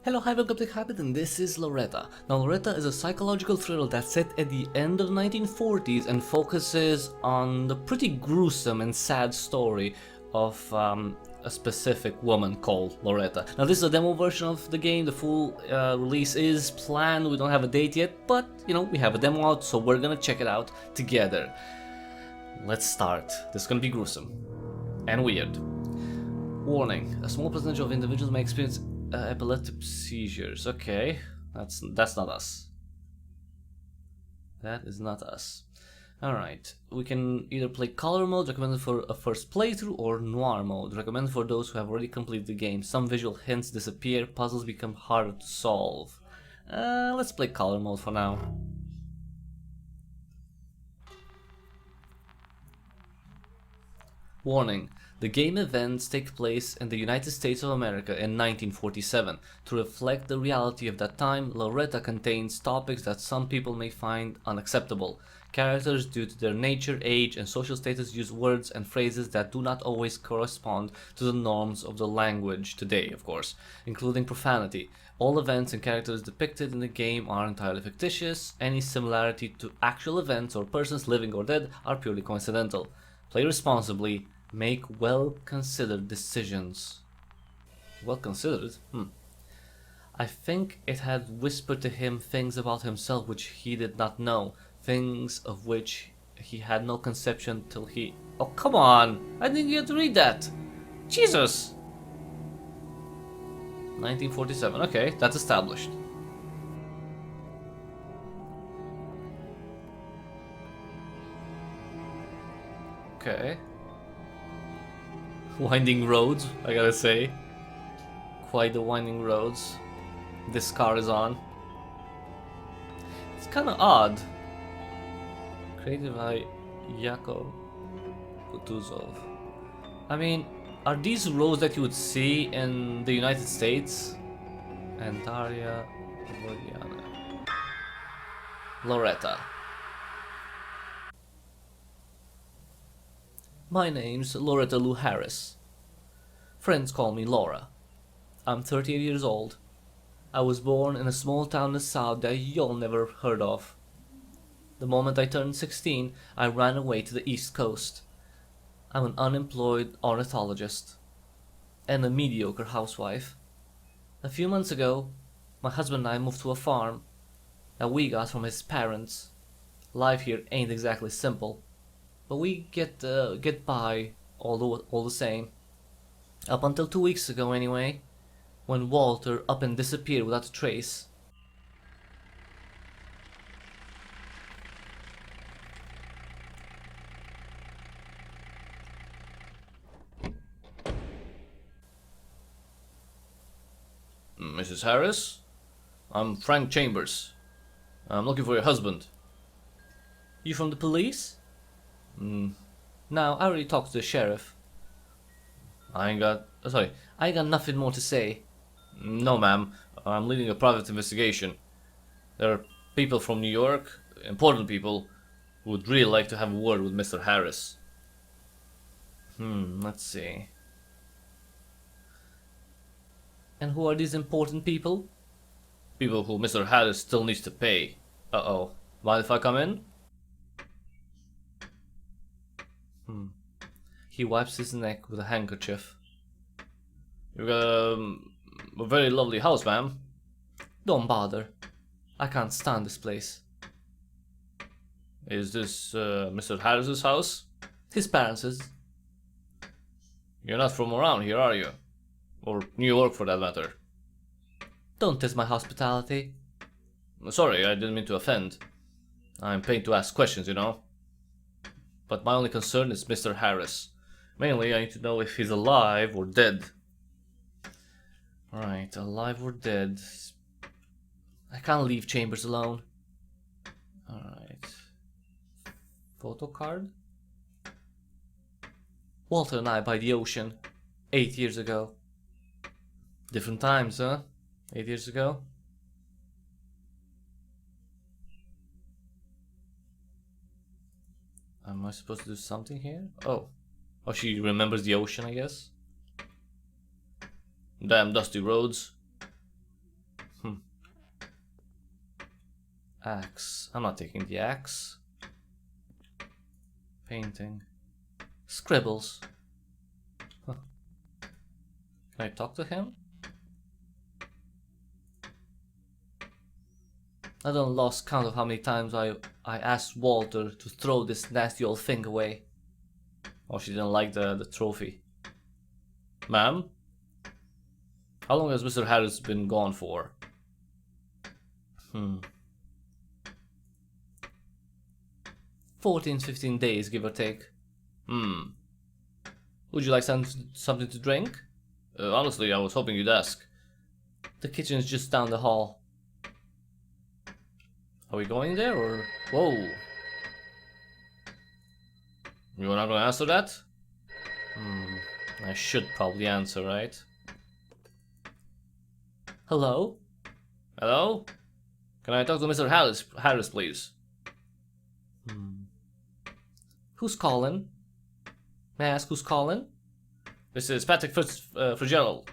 Hello, hi, welcome to Cryptic Hybrid, and this is Loretta. Now, Loretta is a psychological thriller that's set at the end of the 1940s and focuses on the pretty gruesome and sad story of a specific woman called Loretta. Now, this is a demo version of the game. The full release is planned. We don't have a date yet, but, you know, we have a demo out, so we're gonna check it out together. Let's start. This is gonna be gruesome and weird. Warning, a small percentage of individuals may experience epileptic seizures. Okay, that's not us. That is not us. Alright, we can either play color mode, recommended for a first playthrough, or noir mode, recommended for those who have already completed the game. Some visual hints disappear, puzzles become harder to solve. Let's play color mode for now. Warning. The game events take place in the United States of America in 1947. To reflect the reality of that time, Loretta contains topics that some people may find unacceptable. Characters, due to their nature, age, and social status, use words and phrases that do not always correspond to the norms of the language today, of course, including profanity. All events and characters depicted in the game are entirely fictitious. Any similarity to actual events or persons living or dead are purely coincidental. Play responsibly. Make well-considered decisions. Well-considered? I think it had whispered to him things about himself which he did not know. Things of which he had no conception till he... Oh, come on! I didn't get to read that! Jesus! 1947. Okay, that's established. Okay. Winding roads, I gotta say. Quite the winding roads this car is on. It's kinda odd. Created by Yakov Kutuzov. I mean, are these roads that you would see in the United States? Antalya, Vodiana. Loretta. My name's Loretta Lou Harris. Friends call me Laura. I'm 38 years old. I was born in a small town in the south that y'all never heard of. The moment I turned 16, I ran away to the East Coast. I'm an unemployed ornithologist and a mediocre housewife. A few months ago, my husband and I moved to a farm that we got from his parents. Life here ain't exactly simple, but we get by all the same. Up until 2 weeks ago anyway, when Walter up and disappeared without a trace. Mrs. Harris? I'm Frank Chambers. I'm looking for your husband. You from the police? Now, I already talked to the sheriff. I ain't got nothing more to say. No, ma'am. I'm leading a private investigation. There are people from New York, important people, who would really like to have a word with Mr. Harris. Let's see. And who are these important people? People who Mr. Harris still needs to pay. Uh-oh. Mind if I come in? He wipes his neck with a handkerchief. You got a very lovely house, ma'am. Don't bother. I can't stand this place. Is this Mr. Harris's house? His parents'. You're not from around here, are you? Or New York, for that matter. Don't test my hospitality. Sorry, I didn't mean to offend. I'm paid to ask questions, you know. But my only concern is Mr. Harris. Mainly, I need to know if he's alive or dead. Alright, alive or dead. I can't leave Chambers alone. Alright. Photo card? Walter and I by the ocean. 8 years ago. Different times, huh? 8 years ago? Am I supposed to do something here? Oh, she remembers the ocean, I guess. Damn dusty roads. Axe. I'm not taking the axe. Painting. Scribbles. Huh. Can I talk to him? I done lost count of how many times I asked Walter to throw this nasty old thing away. Oh, she didn't like the trophy. Ma'am? How long has Mr. Harris been gone for? 14, 15 days, give or take. Would you like something to drink? Honestly, I was hoping you'd ask. The kitchen is just down the hall. Are we going there or... Whoa! You're not gonna answer that? I should probably answer, right? Hello? Hello? Can I talk to Mr. Harris, please? Who's calling? May I ask who's calling? This is Patrick Fitzgerald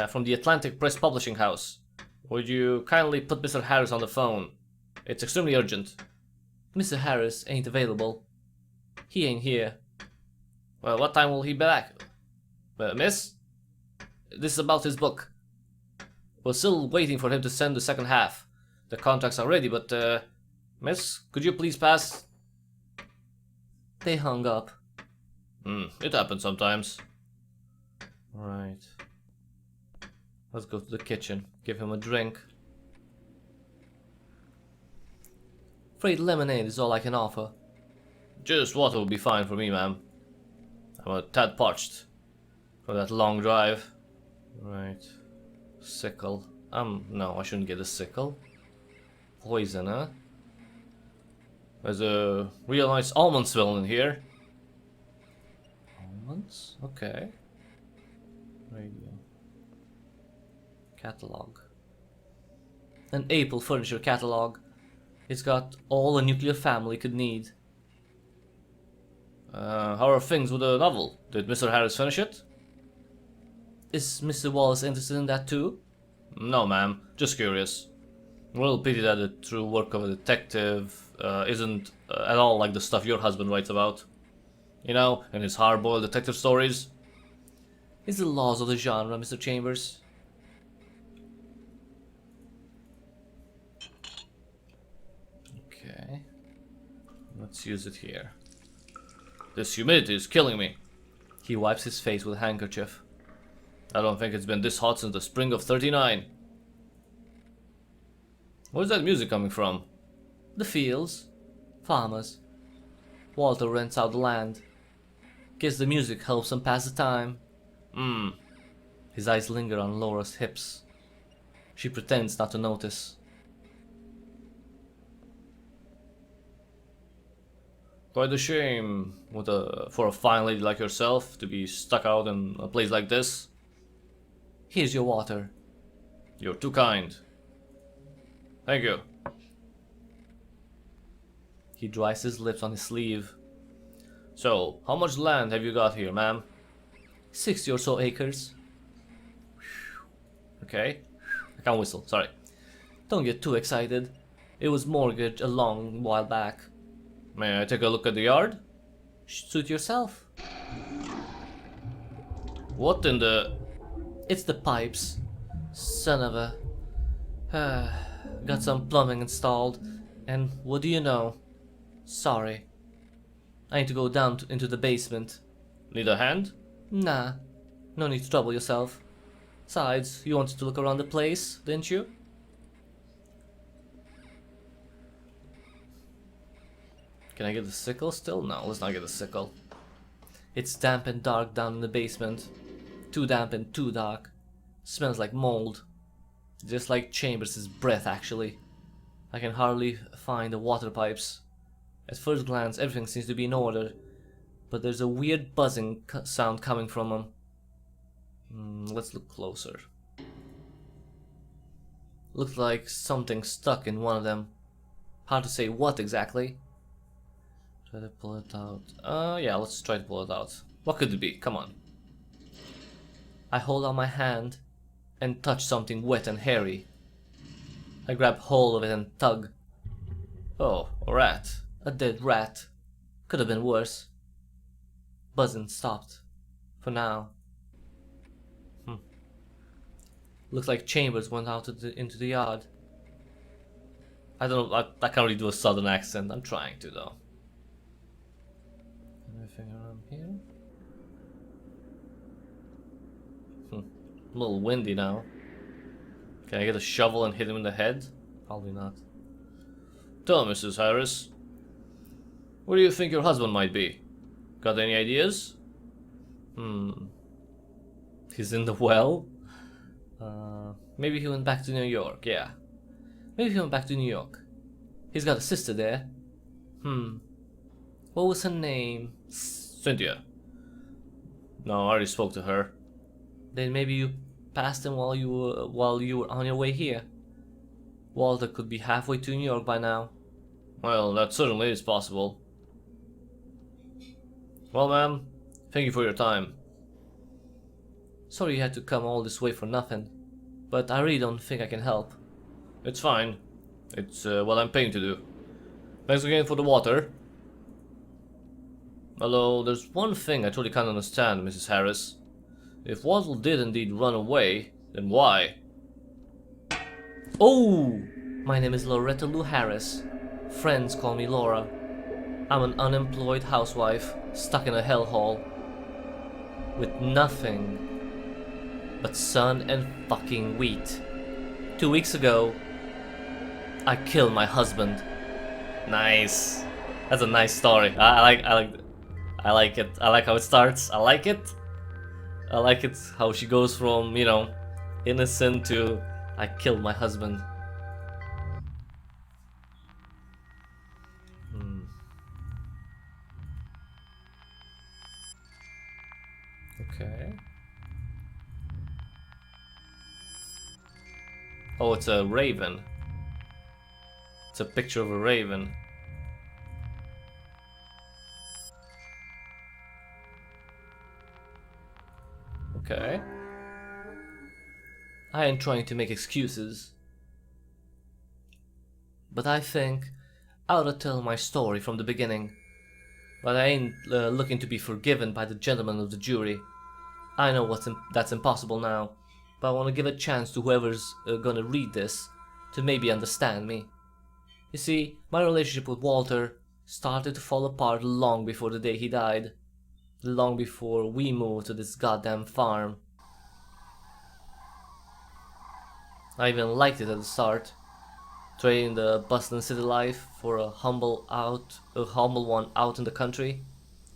from the Atlantic Press Publishing House. Would you kindly put Mr. Harris on the phone? It's extremely urgent. Mr. Harris ain't available. He ain't here. Well, what time will he be back? Miss? This is about his book. We're still waiting for him to send the second half. The contracts are ready, but, miss, could you please pass? They hung up. It happens sometimes. Right. Let's go to the kitchen. Give him a drink. Afraid lemonade is all I can offer. Just water will be fine for me, ma'am. I'm a tad parched for that long drive. Right. Sickle. No, I shouldn't get a sickle. Poison, huh? There's a real nice almond smell in here. Almonds? Okay. Radio. Catalog. An Apple furniture catalog. It's got all a nuclear family could need. How are things with the novel? Did Mr. Harris finish it? Is Mr. Wallace interested in that too? No, ma'am. Just curious. A little pity that the true work of a detective isn't at all like the stuff your husband writes about. You know, in his hard-boiled detective stories. It's the laws of the genre, Mr. Chambers. Okay. Let's use it here. This humidity is killing me. He wipes his face with a handkerchief. I don't think it's been this hot since the spring of '39. Where's that music coming from? The fields. Farmers. Walter rents out the land. Guess the music helps him pass the time. His eyes linger on Laura's hips. She pretends not to notice. Quite a shame for a fine lady like yourself to be stuck out in a place like this. Here's your water. You're too kind. Thank you. He dries his lips on his sleeve. So, how much land have you got here, ma'am? 60 or so acres. Okay. I can't whistle, sorry. Don't get too excited. It was mortgaged a long while back. May I take a look at the yard? Suit yourself. What in the... It's the pipes. Son of a... got some plumbing installed. And what do you know? Sorry. I need to go down into the basement. Need a hand? Nah. No need to trouble yourself. Besides, you wanted to look around the place, didn't you? Can I get the sickle still? No, let's not get the sickle. It's damp and dark down in the basement. Too damp and too dark. Smells like mold. Just like Chambers' breath, actually. I can hardly find the water pipes. At first glance, everything seems to be in order. But there's a weird buzzing sound coming from them. Let's look closer. Looks like something stuck in one of them. Hard to say what exactly. Try to pull it out. Yeah, let's try to pull it out. What could it be? Come on. I hold out my hand and touch something wet and hairy. I grab hold of it and tug. Oh, a rat. A dead rat. Could have been worse. Buzzing stopped. For now. Looks like Chambers went out into the yard. I don't know, I can't really do a southern accent. I'm trying to though. Anything around here? A little windy now. Can I get a shovel and hit him in the head? Probably not. Tell Mrs. Harris. Where do you think your husband might be? Got any ideas? He's in the well? Maybe he went back to New York, yeah. Maybe he went back to New York. He's got a sister there. What was her name? Cynthia. No, I already spoke to her. Then maybe you passed him while you were on your way here. Walter could be halfway to New York by now. Well, that certainly is possible. Well, ma'am, thank you for your time. Sorry you had to come all this way for nothing, but I really don't think I can help. It's fine. It's what I'm paying to do. Thanks again for the water. Although, there's one thing I truly can't understand, Mrs. Harris. If Walter did indeed run away, then why? Oh! My name is Loretta Lou Harris. Friends call me Laura. I'm an unemployed housewife, stuck in a hellhole. With nothing but sun and fucking wheat. 2 weeks ago, I killed my husband. Nice. That's a nice story. I like it. I like how it starts. I like it. I like it how she goes from, you know, innocent to I killed my husband. Okay. Oh, it's a raven. It's a picture of a raven. Okay. I ain't trying to make excuses, but I think I ought to tell my story from the beginning. But I ain't looking to be forgiven by the gentlemen of the jury. I know that's impossible now, but I want to give a chance to whoever's gonna read this to maybe understand me. You see, my relationship with Walter started to fall apart long before the day he died. Long before we moved to this goddamn farm. I even liked it at the start, trading the bustling city life for a humble one out in the country.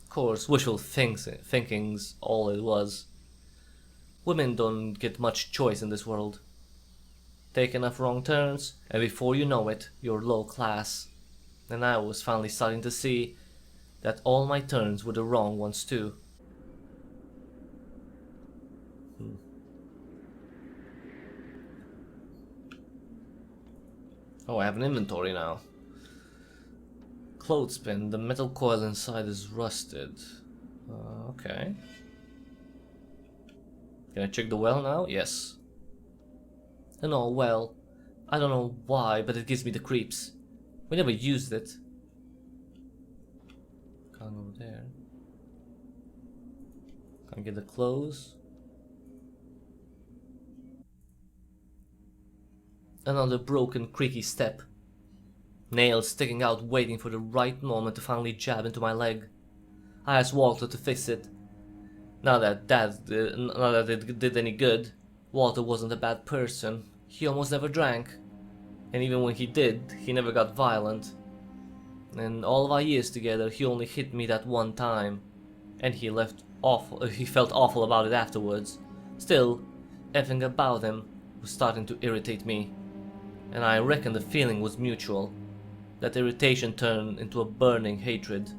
Of course, wishful thinking's all it was. Women don't get much choice in this world. Take enough wrong turns, and before you know it, you're low class. And I was finally starting to see that all my turns were the wrong ones too. Oh, I have an inventory now. Clothespin, the metal coil inside is rusted. Okay. Can I check the well now? Yes. And oh well, I don't know why, but it gives me the creeps. We never used it. Can't go there. Can't get the clothes. Another broken, creaky step. Nails sticking out, waiting for the right moment to finally jab into my leg. I asked Walter to fix it. Not that it did any good. Walter wasn't a bad person. He almost never drank. And even when he did, he never got violent. And all of our years together, he only hit me that one time. And he felt awful about it afterwards. Still, everything about him was starting to irritate me. And I reckon the feeling was mutual. That irritation turned into a burning hatred.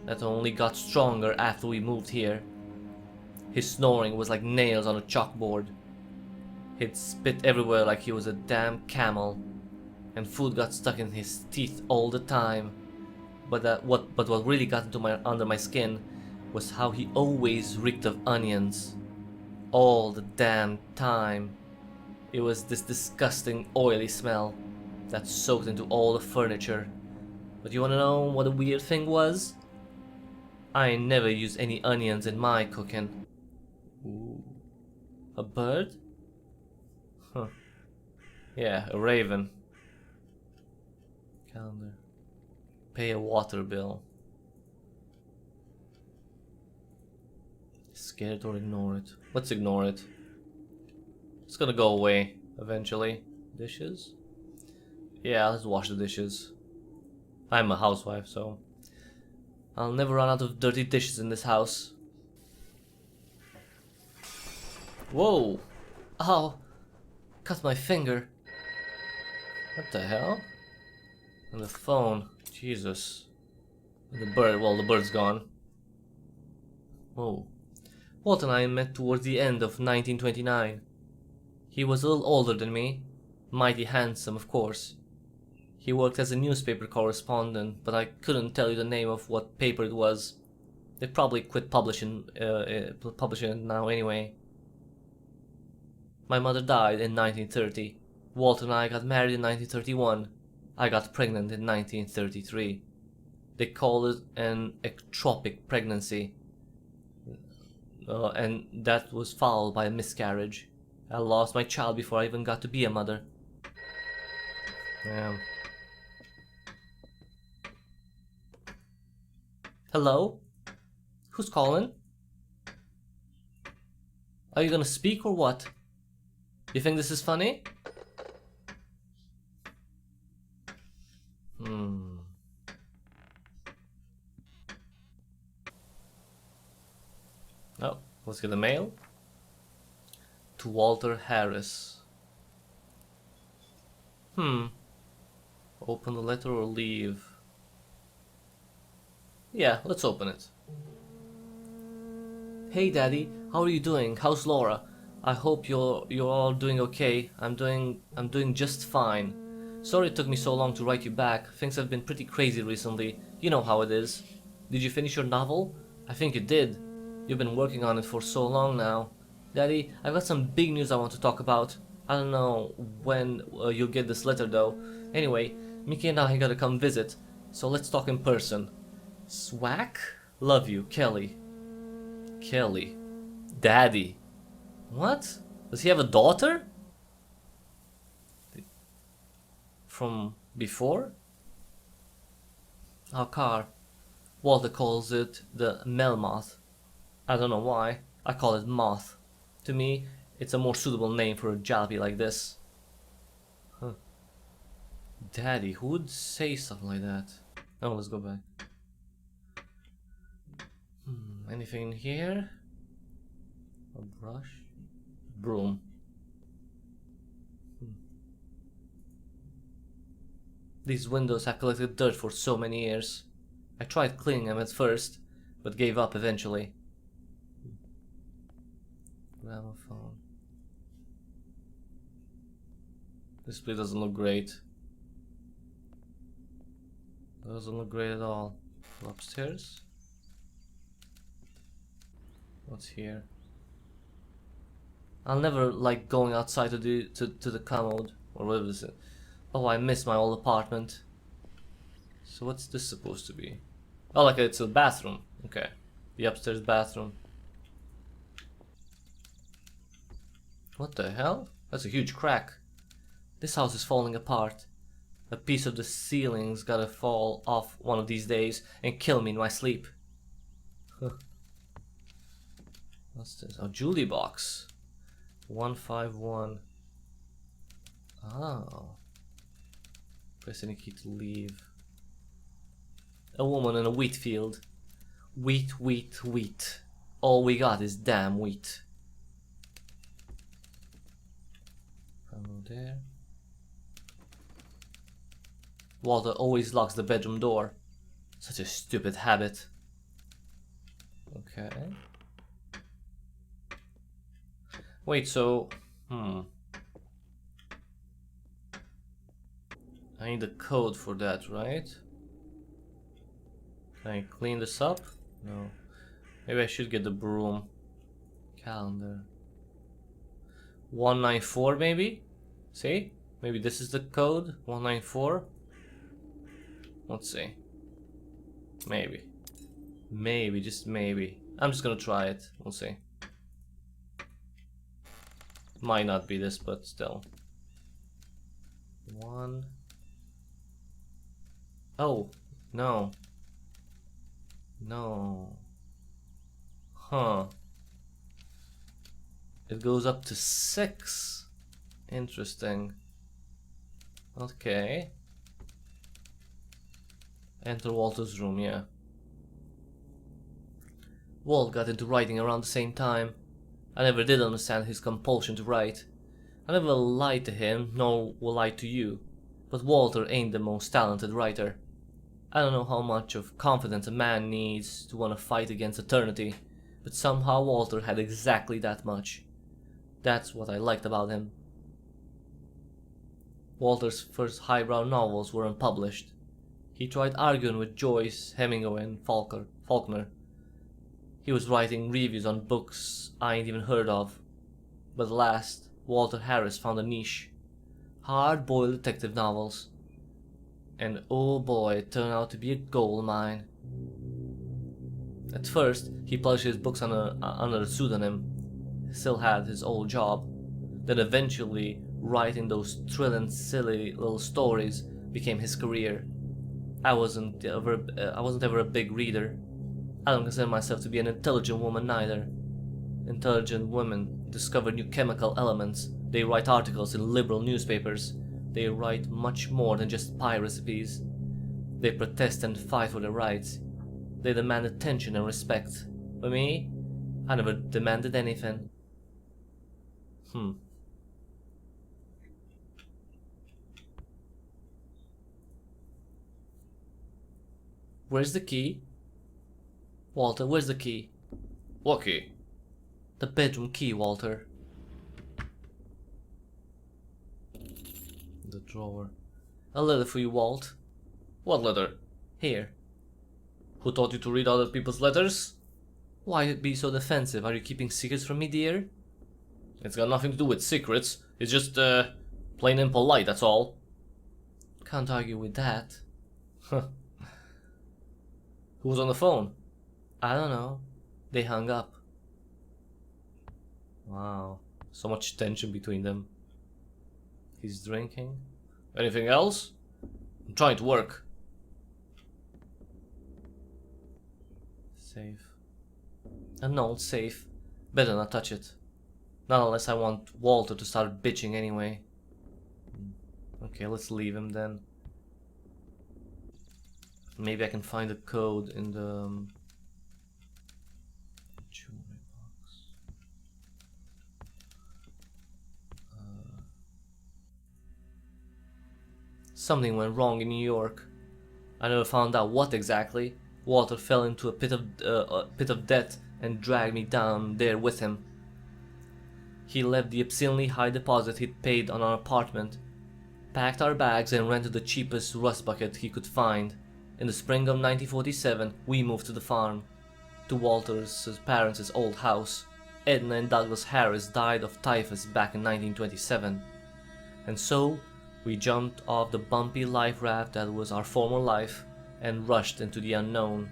That only got stronger after we moved here. His snoring was like nails on a chalkboard. He'd spit everywhere like he was a damn camel. And food got stuck in his teeth all the time. But what really got under my skin was how he always reeked of onions. All the damn time. It was this disgusting oily smell that soaked into all the furniture But you wanna know what a weird thing was? I never use any onions in my cooking. Ooh. A bird? Huh. Yeah, a raven. Calendar. Pay a water bill. Scared or ignore it? Let's ignore it. It's gonna go away eventually. Dishes? Yeah, let's wash the dishes. I'm a housewife, so I'll never run out of dirty dishes in this house. Whoa! Ow! Cut my finger. What the hell? And the phone. Jesus. And the bird. Well, the bird's gone. Whoa. Walt and I met towards the end of 1929. He was a little older than me. Mighty handsome, of course. He worked as a newspaper correspondent, but I couldn't tell you the name of what paper it was. They probably quit publishing it now anyway. My mother died in 1930. Walt and I got married in 1931. I got pregnant in 1933. They call it an ectopic pregnancy. And that was followed by a miscarriage. I lost my child before I even got to be a mother. Damn. Hello? Who's calling? Are you gonna speak or what? You think this is funny? Oh, let's get the mail. To Walter Harris. Open the letter or leave? Yeah, let's open it. Hey Daddy, how are you doing? How's Laura? I hope you're all doing okay. I'm doing just fine. Sorry it took me so long to write you back. Things have been pretty crazy recently. You know how it is. Did you finish your novel? I think you did. You've been working on it for so long now. Daddy, I've got some big news I want to talk about. I don't know when you'll get this letter though. Anyway, Mickey and I gotta come visit, so let's talk in person. Swack? Love you, Kelly. Kelly. Daddy. What? Does he have a daughter? From before? Our car. Walter calls it the Melmoth. I don't know why. I call it Moth. To me, it's a more suitable name for a jalopy like this. Huh. Daddy, who would say something like that? Oh, let's go back. Anything in here? A brush? Broom. These windows have collected dirt for so many years. I tried cleaning them at first, but gave up eventually. Gramophone. This place doesn't look great. Doesn't look great at all. Go upstairs. What's here? I'll never like going outside to the commode or whatever this is. Oh, I miss my old apartment. So what's this supposed to be? Oh, like it's a bathroom. Okay, the upstairs bathroom. What the hell? That's a huge crack. This house is falling apart. A piece of the ceiling's gotta fall off one of these days and kill me in my sleep. What's this? Oh, Julie box. 151. Oh. Press any key to leave. A woman in a wheat field. Wheat, wheat, wheat. All we got is damn wheat. Hello there. Walter always locks the bedroom door. Such a stupid habit. Okay. Wait, so... I need a code for that, right? Can I clean this up? No. Maybe I should get the broom. Calendar. 194 maybe? See? Maybe this is the code. 194. Let's see. Maybe. Maybe, just maybe. I'm just gonna try it. We'll see. Might not be this, but still. 1. Oh, no. No. Huh. It goes up to 6. Interesting. Okay. Enter Walter's room, yeah. Walt got into writing around the same time. I never did understand his compulsion to write. I never lied to him, nor will lie to you. But Walter ain't the most talented writer. I don't know how much of confidence a man needs to want to fight against eternity, but somehow Walter had exactly that much. That's what I liked about him. Walter's first highbrow novels were unpublished. He tried arguing with Joyce, Hemingway, and Faulkner. He was writing reviews on books I ain't even heard of. But at last, Walter Harris found a niche. Hard-boiled detective novels. And oh boy, it turned out to be a gold mine. At first, he published his books under a pseudonym. He still had his old job. Then eventually, writing those thrilling, silly little stories became his career. I wasn't ever a big reader. I don't consider myself to be an intelligent woman either. Intelligent women discover new chemical elements. They write articles in liberal newspapers. They write much more than just pie recipes. They protest and fight for their rights. They demand attention and respect. For me, I never demanded anything. Where's the key? Walter, where's the key? What key? The bedroom key, Walter. The drawer. A letter for you, Walt. What letter? Here. Who taught you to read other people's letters? Why be so defensive? Are you keeping secrets from me, dear? It's got nothing to do with secrets. It's just, plain and polite, that's all. Can't argue with that. Who was on the phone? I don't know. They hung up. Wow. So much tension between them. He's drinking. Anything else? I'm trying to work. Safe. Unknown safe. Better not touch it. Not unless I want Walter to start bitching anyway. Okay, let's leave him then. Maybe I can find a code in the jewelry box. Something went wrong in New York. I never found out what exactly. Walter fell into a pit of debt and dragged me down there with him. He left the obscenely high deposit he'd paid on our apartment, packed our bags, and rented the cheapest rust bucket he could find. In the spring of 1947, we moved to the farm, to Walter's parents' old house. Edna and Douglas Harris died of typhus back in 1927, and so we jumped off the bumpy life raft that was our former life and rushed into the unknown.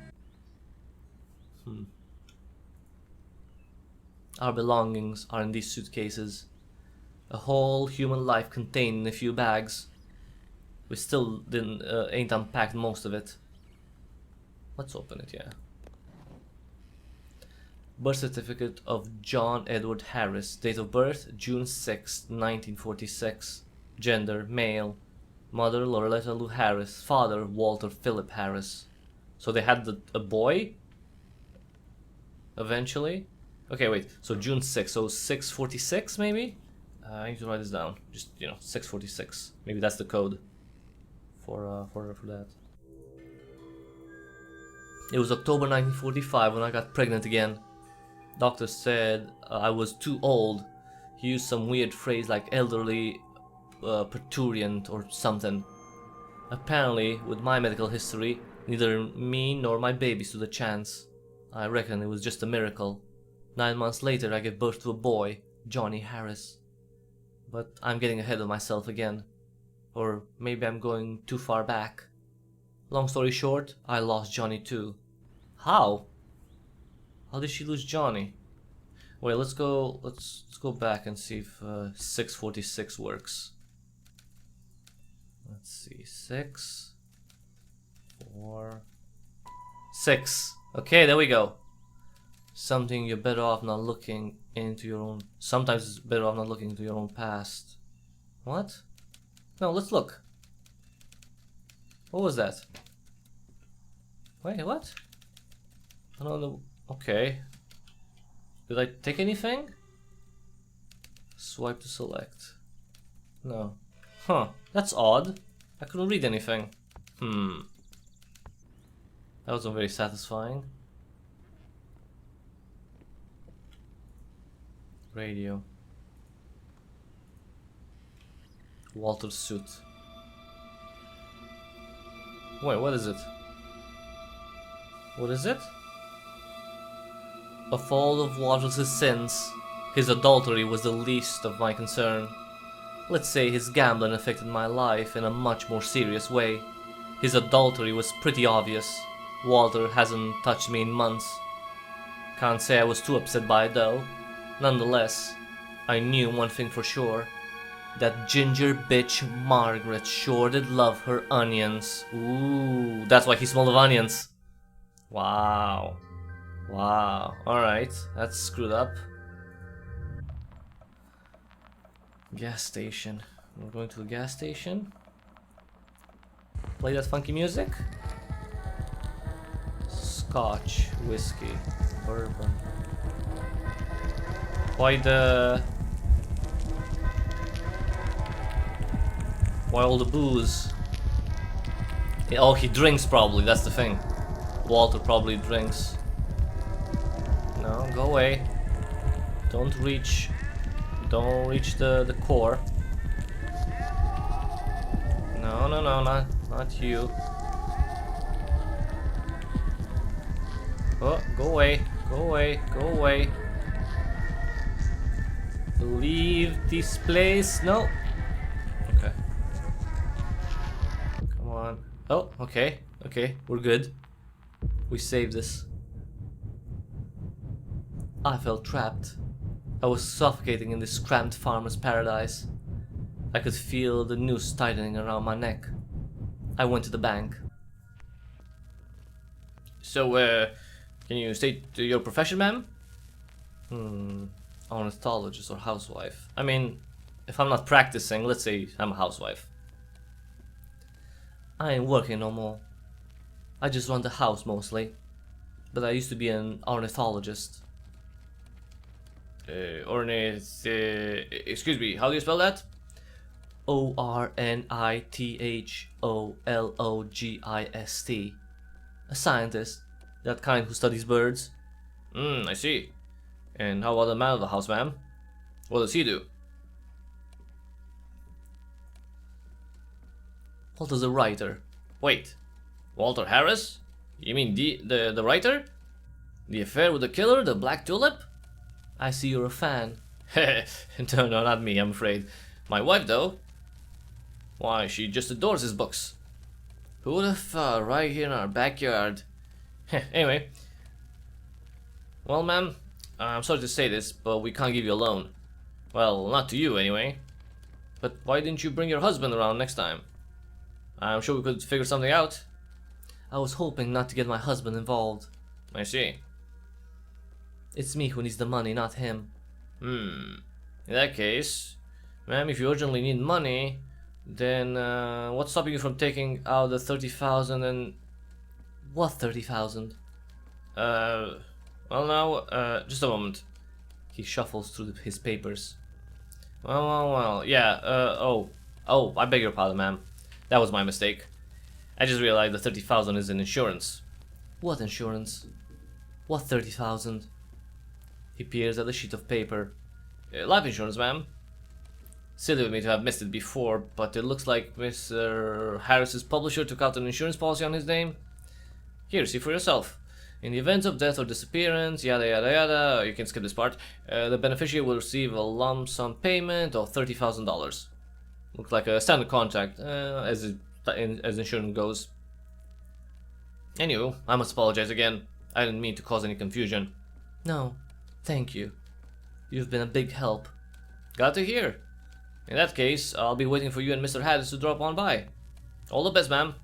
Our belongings are in these suitcases. A whole human life contained in a few bags. We still ain't unpacked most of it. Let's open it, yeah. Birth certificate of John Edward Harris. Date of birth, June 6, 1946. Gender, male. Mother, Loretta Lou Harris. Father, Walter Philip Harris. So they had a boy? Eventually? Okay, wait. So June 6, so 646 maybe? I need to write this down. Just, 646. Maybe that's the code for that. It was October 1945 when I got pregnant again. Doctor said I was too old. He used some weird phrase like elderly prurient or something. Apparently, with my medical history, neither me nor my baby stood a chance. I reckon it was just a miracle. 9 months later, I gave birth to a boy, Johnny Harris. But I'm getting ahead of myself again. Or maybe I'm going too far back. Long story short, I lost Johnny too. How? How did she lose Johnny? Wait, let's go back and see if 646 works. Let's see, 6, 4, 6. Okay, there we go. Something you're better off not looking into your own. Sometimes it's better off not looking into your own past. What? No, let's look. What was that? Wait, what? I don't know. Okay. Did I take anything? Swipe to select. No. Huh, that's odd. I couldn't read anything. That wasn't very satisfying. Radio. Walter's suit. Wait, what is it? What is it? Of all of Walter's sins, his adultery was the least of my concern. Let's say his gambling affected my life in a much more serious way. His adultery was pretty obvious. Walter hasn't touched me in months. Can't say I was too upset by it though. Nonetheless, I knew one thing for sure. That ginger bitch Margaret sure did love her onions. Ooh, that's why he smelled of onions. Wow. Wow. Alright, that's screwed up. Gas station. We're going to the gas station. Play that funky music. Scotch, whiskey, bourbon. Why all the booze? Oh, he drinks probably, that's the thing. Walter probably drinks. No, go away. Don't reach the core. No, not you. Oh, go away. Leave this place. No. Okay. Come on. Oh, okay. We're good. We saved this. I felt trapped. I was suffocating in this cramped farmer's paradise. I could feel the noose tightening around my neck. I went to the bank. So, can you state your profession, ma'am? Ornithologist or housewife. I mean, if I'm not practicing, let's say I'm a housewife. I ain't working no more. I just run the house mostly. But I used to be an ornithologist. Excuse me, how do you spell that? Ornithologist. A scientist. That kind who studies birds. I see. And how about the man of the house, ma'am? What does he do? Walter's a writer. Wait, Walter Harris? You mean the writer? The affair with the killer, the Black Tulip? I see you're a fan. No, not me, I'm afraid. My wife, though. Why, she just adores his books. Who would have thought, right here in our backyard? Anyway. Well, ma'am, I'm sorry to say this, but we can't give you a loan. Well, not to you, anyway. But why didn't you bring your husband around next time? I'm sure we could figure something out. I was hoping not to get my husband involved. I see. It's me who needs the money, not him. In that case, ma'am, if you urgently need money, then what's stopping you from taking out the 30,000 and... What 30,000? Well now, just a moment. He shuffles through his papers. Well, yeah, I beg your pardon, ma'am. That was my mistake. I just realized the 30,000 is in insurance. What insurance? What 30,000? He peers at a sheet of paper. Life insurance, ma'am. Silly of me to have missed it before, but it looks like Mr. Harris's publisher took out an insurance policy on his name. Here, see for yourself. In the event of death or disappearance, yada yada yada, you can skip this part, the beneficiary will receive a lump sum payment of $30,000. Looks like a standard contract, as insurance goes. Anywho, I must apologize again. I didn't mean to cause any confusion. No, thank you. You've been a big help. Glad to hear. In that case, I'll be waiting for you and Mr. Haddis to drop on by. All the best, ma'am.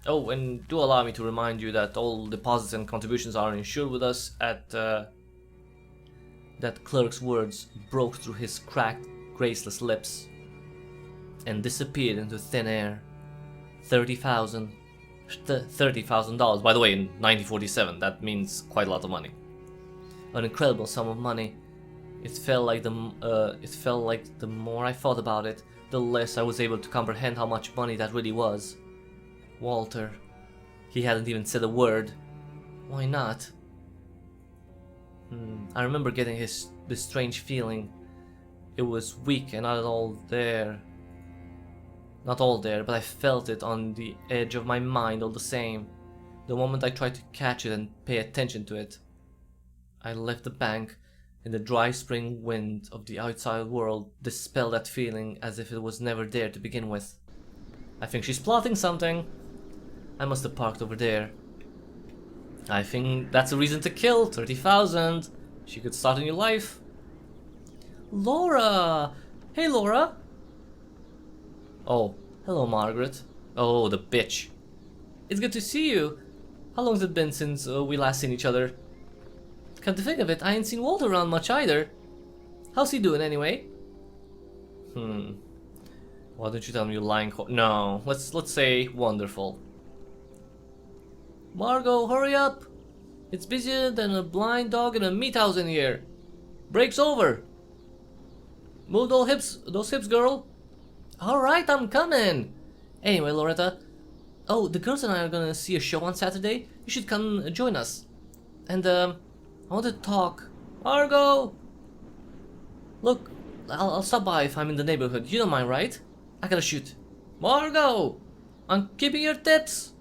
Oh, and do allow me to remind you that all deposits and contributions are insured with us at, That clerk's words broke through his cracked, graceless lips and disappeared into thin air. $30,000. By the way, in 1947, that means quite a lot of money. An incredible sum of money. It felt like the more I thought about it, the less I was able to comprehend how much money that really was. Walter. He hadn't even said a word. Why not? I remember getting this strange feeling. It was weak and not all there, but I felt it on the edge of my mind all the same. The moment I tried to catch it and pay attention to it, I left the bank, and the dry spring wind of the outside world dispelled that feeling as if it was never there to begin with. I think she's plotting something. I must have parked over there. I think that's a reason to kill. 30,000. She could start a new life. Laura! Hey, Laura! Oh, hello, Margaret. Oh, the bitch. It's good to see you. How long's it been since we last seen each other? Come to think of it, I ain't seen Walter around much either. How's he doing anyway? Why don't you tell me you're lying? No, let's say wonderful. Margot, hurry up! It's busier than a blind dog in a meat house in here. Break's over. Move those hips, girl. Alright, I'm coming. Anyway, Loretta. Oh, the girls and I are gonna see a show on Saturday. You should come join us. And, I want to talk. Margot! Look, I'll stop by if I'm in the neighborhood. You don't mind, right? I gotta shoot. Margot! I'm keeping your tips.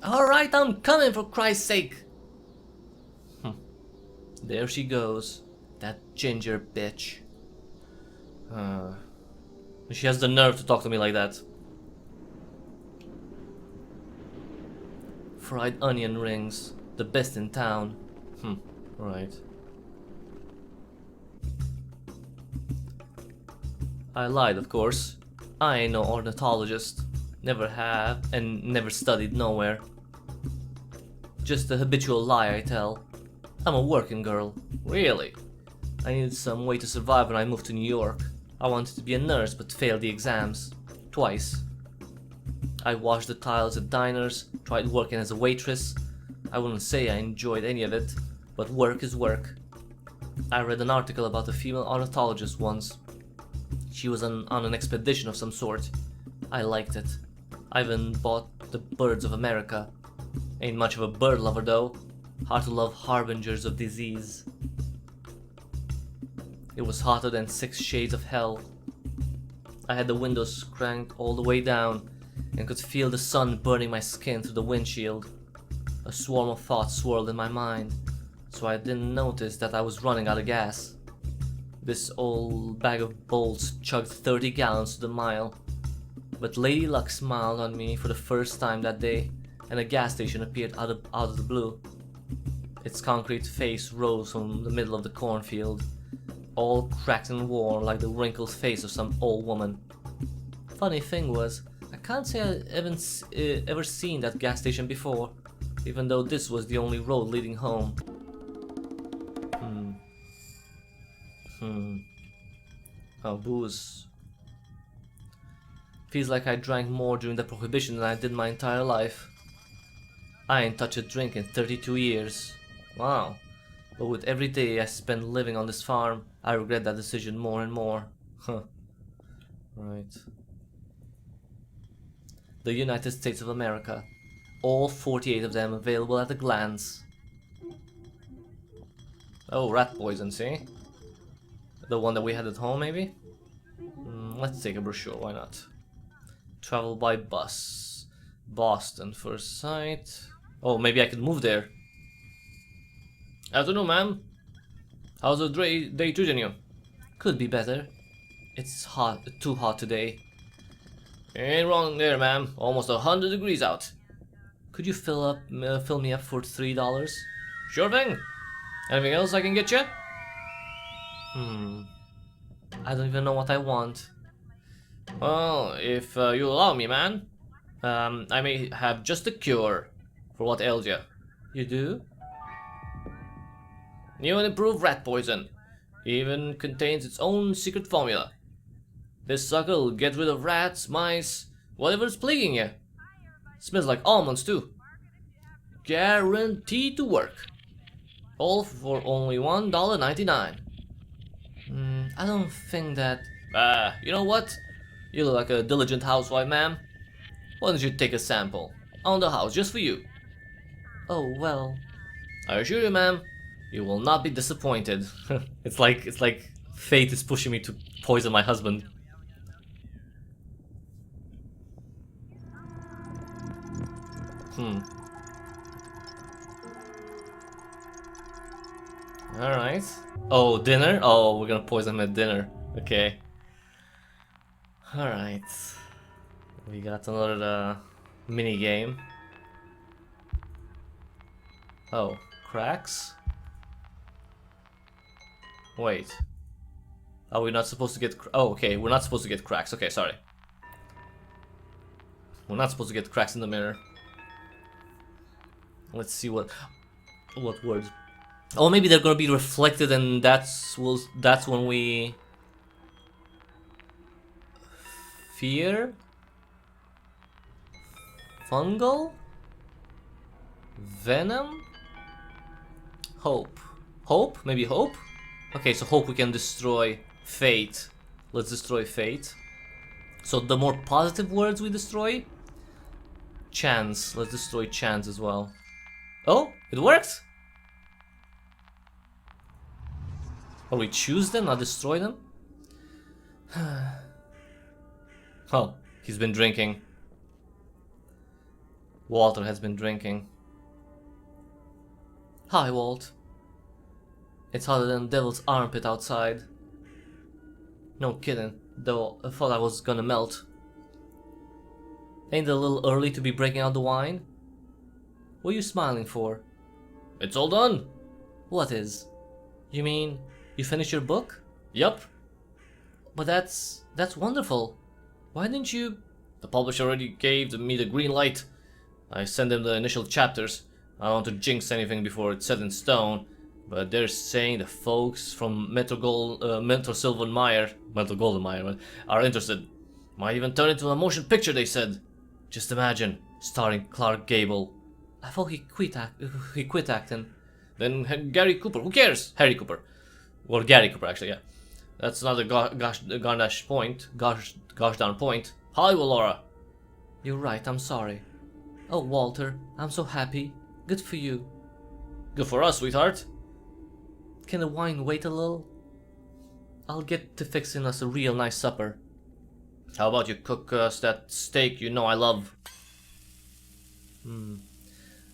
Alright, I'm coming, for Christ's sake. There she goes. That ginger bitch. She has the nerve to talk to me like that. Fried onion rings. The best in town. Right. I lied, of course. I ain't no ornithologist. Never have, and never studied nowhere. Just a habitual lie I tell. I'm a working girl. Really? I needed some way to survive when I moved to New York. I wanted to be a nurse but failed the exams. Twice. I washed the tiles at diners, tried working as a waitress. I wouldn't say I enjoyed any of it, but work is work. I read an article about a female ornithologist once. She was on an expedition of some sort. I liked it. I even bought The Birds of America. Ain't much of a bird lover though. Hard to love harbingers of disease. It was hotter than 6 shades of hell. I had the windows cranked all the way down and could feel the sun burning my skin through the windshield. A swarm of thoughts swirled in my mind, so I didn't notice that I was running out of gas. This old bag of bolts chugged 30 gallons to the mile. But Lady Luck smiled on me for the first time that day, and a gas station appeared out of the blue. Its concrete face rose from the middle of the cornfield, all cracked and worn like the wrinkled face of some old woman. Funny thing was, I can't say I ever seen that gas station before, even though this was the only road leading home. Oh, booze. Feels like I drank more during the Prohibition than I did my entire life. I ain't touched a drink in 32 years. Wow. But with every day I spend living on this farm, I regret that decision more and more. Huh. Right. The United States of America. All 48 of them available at a glance. Oh, rat poison, see? The one that we had at home, maybe? Let's take a brochure, why not? Travel by bus. Boston, first sight. Oh, maybe I could move there. Afternoon, ma'am. How's the day treating you? Could be better. It's hot, too hot today. Ain't wrong there, ma'am. Almost 100 degrees out. Could you fill me up for $3? Sure thing. Anything else I can get you? I don't even know what I want. Well, if you allow me, man, I may have just a cure for what ails you. You do? New and improved rat poison. Even contains its own secret formula. This sucker will get rid of rats, mice, whatever's plaguing you. Smells like almonds too. Guaranteed to work. All for only $1.99. I don't think that... You know what? You look like a diligent housewife, ma'am. Why don't you take a sample? On the house, just for you. Oh, well... I assure you, ma'am, you will not be disappointed. It's like fate is pushing me to poison my husband. Alright. Oh, dinner? Oh, we're gonna poison him at dinner. Okay. Alright. We got another mini game. Oh, cracks? Wait. Are we not supposed to get... Oh, okay, we're not supposed to get cracks. Okay, sorry. We're not supposed to get cracks in the mirror. Let's see what words. Oh, maybe they're gonna be reflected, and that's when we fear, fungal, venom, hope, maybe hope. Okay, so hope we can destroy fate. Let's destroy fate. So the more positive words we destroy, chance. Let's destroy chance as well. Oh, it worked. Or we choose them, not destroy them? Oh, he's been drinking. Walter has been drinking. Hi, Walt. It's hotter than devil's armpit outside. No kidding, though I thought I was gonna melt. Ain't it a little early to be breaking out the wine? What are you smiling for? It's all done. What is? You mean you finished your book? Yup. But that's wonderful. Why didn't you... The publisher already gave me the green light. I sent them the initial chapters. I don't want to jinx anything before it's set in stone, but they're saying the folks from Metro Golden Mayer are interested. Might even turn into a motion picture, they said. Just imagine, starring Clark Gable. I thought he quit acting. Then Gary Cooper, who cares? Harry Cooper. Or Gary Cooper, actually, yeah. That's another gosh darn point. Hollywood, Laura. You're right, I'm sorry. Oh, Walter, I'm so happy. Good for you. Good for us, sweetheart. Can the wine wait a little? I'll get to fixing us a real nice supper. How about you cook us that steak you know I love?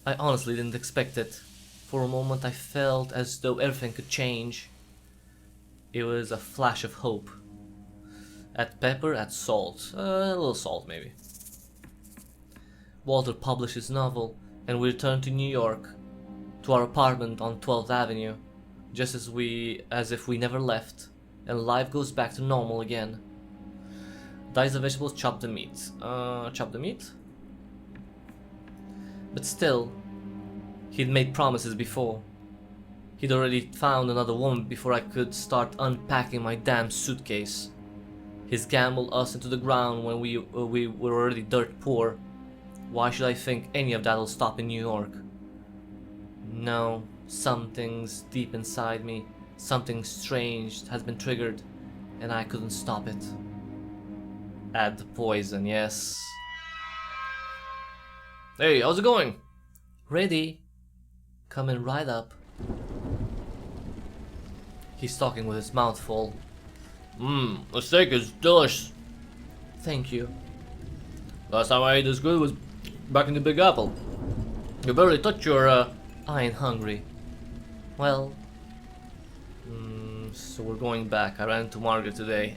I honestly didn't expect it. For a moment I felt as though everything could change. It was a flash of hope. Add pepper, add salt. A little salt maybe. Walter published his novel, and we returned to New York, to our apartment on 12th Avenue, just as if we never left, and life goes back to normal again. Dice the vegetables, chop the meat. Chop the meat? But still, he'd made promises before. He'd already found another woman before I could start unpacking my damn suitcase. He's gambled us into the ground when we were already dirt poor. Why should I think any of that'll stop in New York? No, something's deep inside me, something strange has been triggered, and I couldn't stop it. Add the poison, yes. Hey, how's it going? Ready? Coming right up. He's talking with his mouth full. The steak is delicious. Thank you. Last time I ate this good was back in the Big Apple. You barely touched your, I ain't hungry. Well... so we're going back. I ran into Margaret today.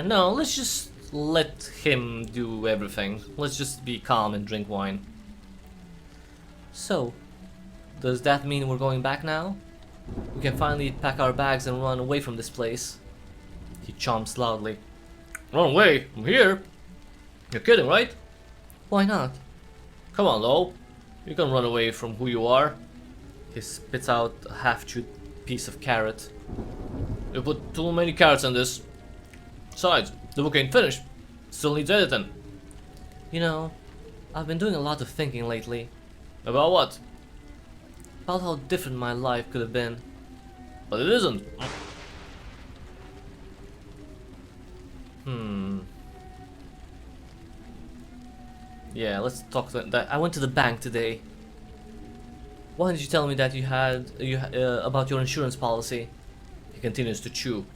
No, let's just let him do everything. Let's just be calm and drink wine. So, does that mean we're going back now? We can finally pack our bags and run away from this place. He chomps loudly. Run away? I'm here? You're kidding, right? Why not? Come on, Lo. You can run away from who you are. He spits out a half-chewed piece of carrot. You put too many carrots in this. Besides, the book ain't finished. Still needs editing. You know, I've been doing a lot of thinking lately. About what? About how different my life could have been. But it isn't. Yeah, let's talk to that. I went to the bank today. Why didn't you tell me that about your insurance policy? He continues to chew.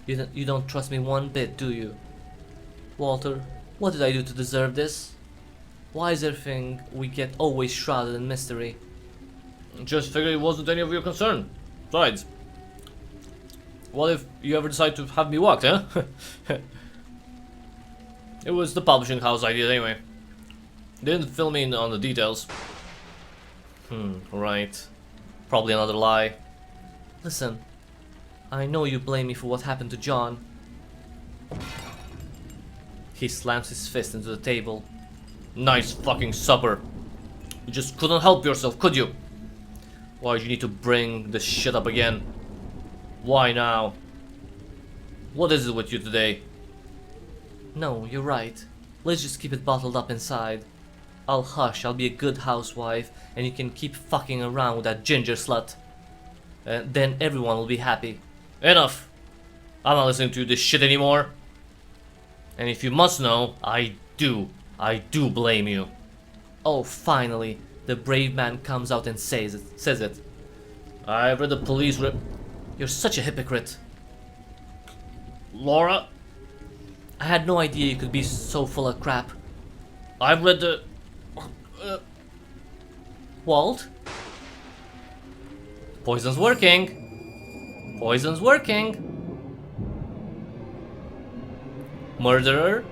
You don't trust me one bit, do you? Walter, what did I do to deserve this? Why is everything we get always shrouded in mystery? Just figured it wasn't any of your concern. Besides, what if you ever decide to have me walked, huh? It was the publishing house idea anyway. Didn't fill me in on the details. Right. Probably another lie. Listen, I know you blame me for what happened to John. He slams his fist into the table. Nice fucking supper. You just couldn't help yourself, could you? Why'd you need to bring this shit up again? Why now? What is it with you today? No, you're right. Let's just keep it bottled up inside. I'll hush, I'll be a good housewife, and you can keep fucking around with that ginger slut. Then everyone will be happy. Enough! I'm not listening to this shit anymore. And if you must know, I do blame you. Oh, finally, the brave man comes out and says it. I've read the police You're such a hypocrite. Laura, I had no idea you could be so full of crap. I've read the... Walt? Poison's working. Poison's working. Murderer?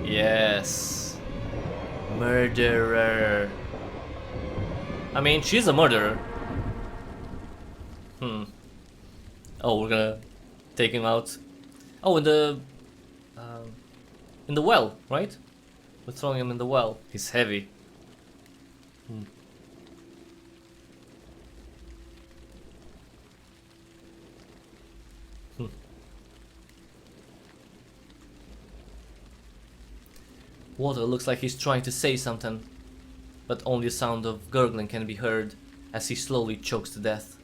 Yes. Murderer. I mean, she's a murderer. Oh, we're gonna take him out. Oh, in the well, right? We're throwing him in the well. He's heavy. Walter looks like he's trying to say something, but only a sound of gurgling can be heard as he slowly chokes to death.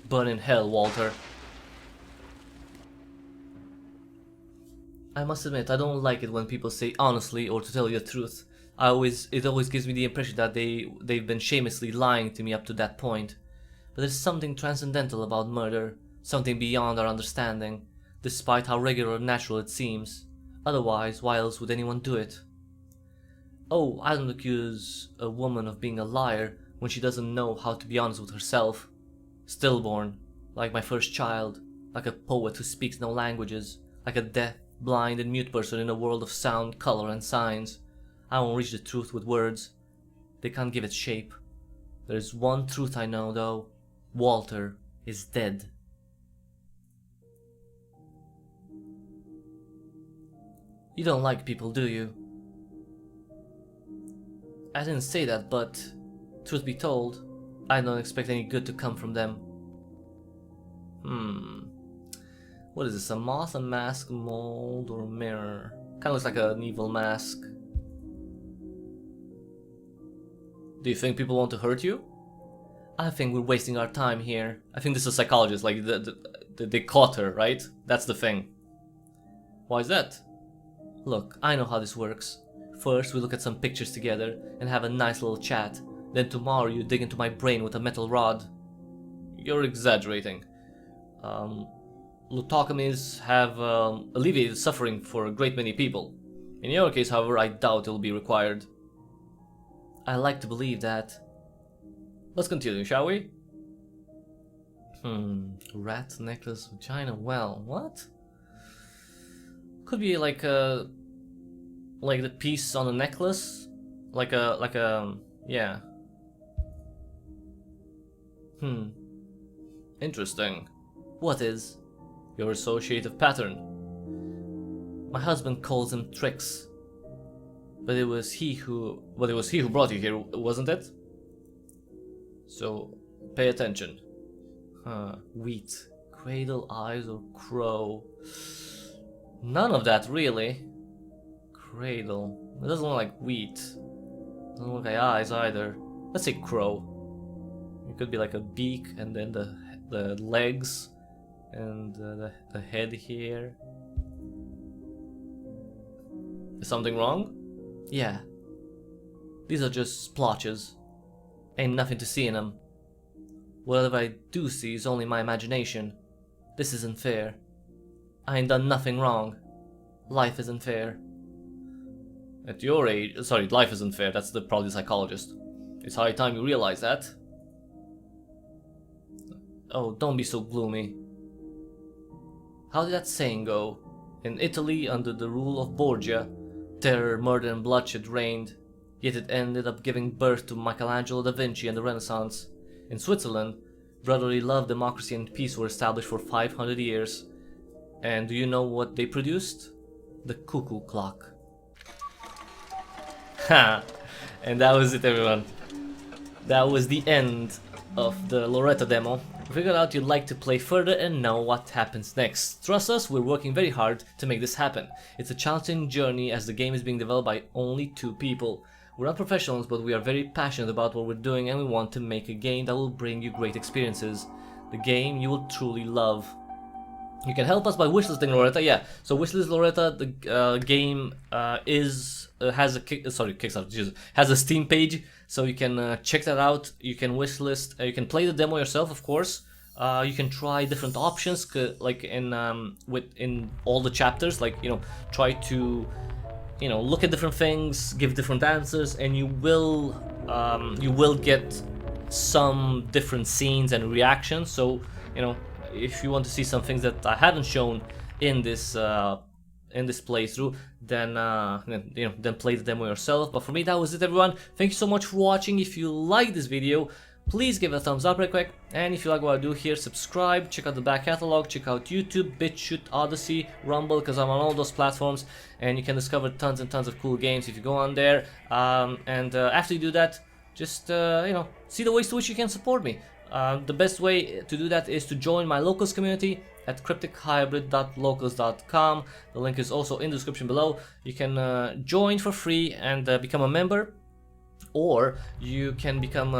Burn in hell, Walter. I must admit, I don't like it when people say honestly or to tell you the truth. It always gives me the impression that they've been shamelessly lying to me up to that point. But there's something transcendental about murder, something beyond our understanding, despite how regular and natural it seems. Otherwise, why else would anyone do it? Oh, I don't accuse a woman of being a liar when she doesn't know how to be honest with herself. Stillborn, like my first child, like a poet who speaks no languages, like a deaf, blind and mute person in a world of sound, color and signs. I won't reach the truth with words. They can't give it shape. There's one truth I know though. Walter is dead. You don't like people, do you? I didn't say that, but truth be told, I don't expect any good to come from them. What is this, a moth, a mask, mold, or mirror? Kinda looks like an evil mask. Do you think people want to hurt you? I think we're wasting our time here. I think this is a psychologist, like they caught her, right? That's the thing. Why is that? Look, I know how this works. First we look at some pictures together and have a nice little chat. Then tomorrow you dig into my brain with a metal rod. You're exaggerating. Lobotomies have alleviated suffering for a great many people. In your case, however, I doubt it will be required. I like to believe that. Let's continue, shall we? Rat necklace, vagina, well, what? Could be like a Like the piece on a necklace? Yeah. Interesting. What is? Your associative pattern. My husband calls them tricks. But it was he who brought you here, wasn't it? So, pay attention. Wheat, cradle, eyes, or crow? None of that, really. Cradle. It doesn't look like wheat. Doesn't look like eyes either. Let's say crow. It could be like a beak, and then the legs, and the head here. Is something wrong? Yeah. These are just splotches. Ain't nothing to see in them. Whatever I do see is only my imagination. This isn't fair. I ain't done nothing wrong. Life isn't fair. At your age, sorry, life isn't fair. That's probably the psychologist. It's high time you realize that. Oh, don't be so gloomy. How did that saying go? In Italy, under the rule of Borgia, terror, murder, and bloodshed reigned, yet it ended up giving birth to Michelangelo da Vinci and the Renaissance. In Switzerland, brotherly love, democracy, and peace were established for 500 years. And do you know what they produced? The cuckoo clock. Ha! And that was it, everyone. That was the end of the Loretta demo. We figured out you'd like to play further and know what happens next. Trust us, we're working very hard to make this happen. It's a challenging journey as the game is being developed by only 2 people. We're not professionals, but we are very passionate about what we're doing, and we want to make a game that will bring you great experiences. The game you will truly love. You can help us by wishlisting Loretta. Yeah, so wishlist Loretta. The game has a Kickstarter. Jesus, has a Steam page, so you can check that out. You can wishlist. You can play the demo yourself, of course. You can try different options, like in all the chapters. Like, you know, try to, you know, look at different things, give different answers, and you will get some different scenes and reactions. So, you know, if you want to see some things that I haven't shown in this playthrough, then then play the demo yourself. But for me, that was it, everyone. Thank you so much for watching. If you like this video, please give it a thumbs up real quick, and if you like what I do here, subscribe, check out the back catalog, check out YouTube, BitChute, Odyssey, Rumble, because I'm on all those platforms, and you can discover tons and tons of cool games if you go on there. After you do that, just see the ways to which you can support me. The best way to do that is to join my locals community at cryptichybrid.locals.com. The link is also in the description below. You can join for free and become a member, or you can become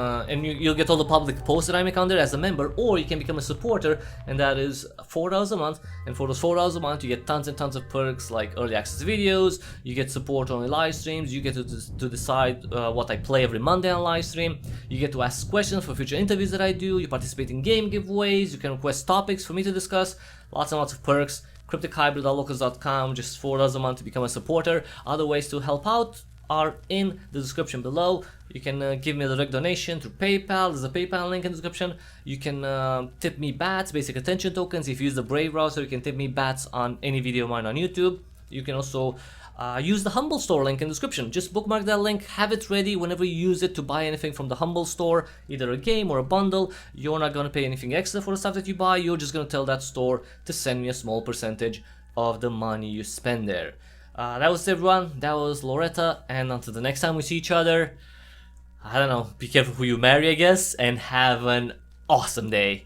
you'll get all the public posts that I make on there as a member, or you can become a supporter, and that is $4 a month. And for those $4 a month, you get tons and tons of perks like early access videos, you get support on the live streams, you get to decide what I play every Monday on live stream, you get to ask questions for future interviews that I do, you participate in game giveaways, you can request topics for me to discuss, lots and lots of perks. cryptichybrid.locals.com, just $4 a month to become a supporter. Other ways to help out are in the description below. You can give me a direct donation through PayPal. There's a PayPal link in the description. You can tip me bats, basic attention tokens. If you use the Brave browser, you can tip me bats on any video of mine on YouTube. You can also use the Humble Store link in the description. Just bookmark that link, have it ready whenever you use it to buy anything from the Humble Store, either a game or a bundle. You're not going to pay anything extra for the stuff that you buy. You're just going to tell that store to send me a small percentage of the money you spend there. That was it, everyone. That was Loretta, and until the next time we see each other, I don't know, be careful who you marry, I guess, and have an awesome day.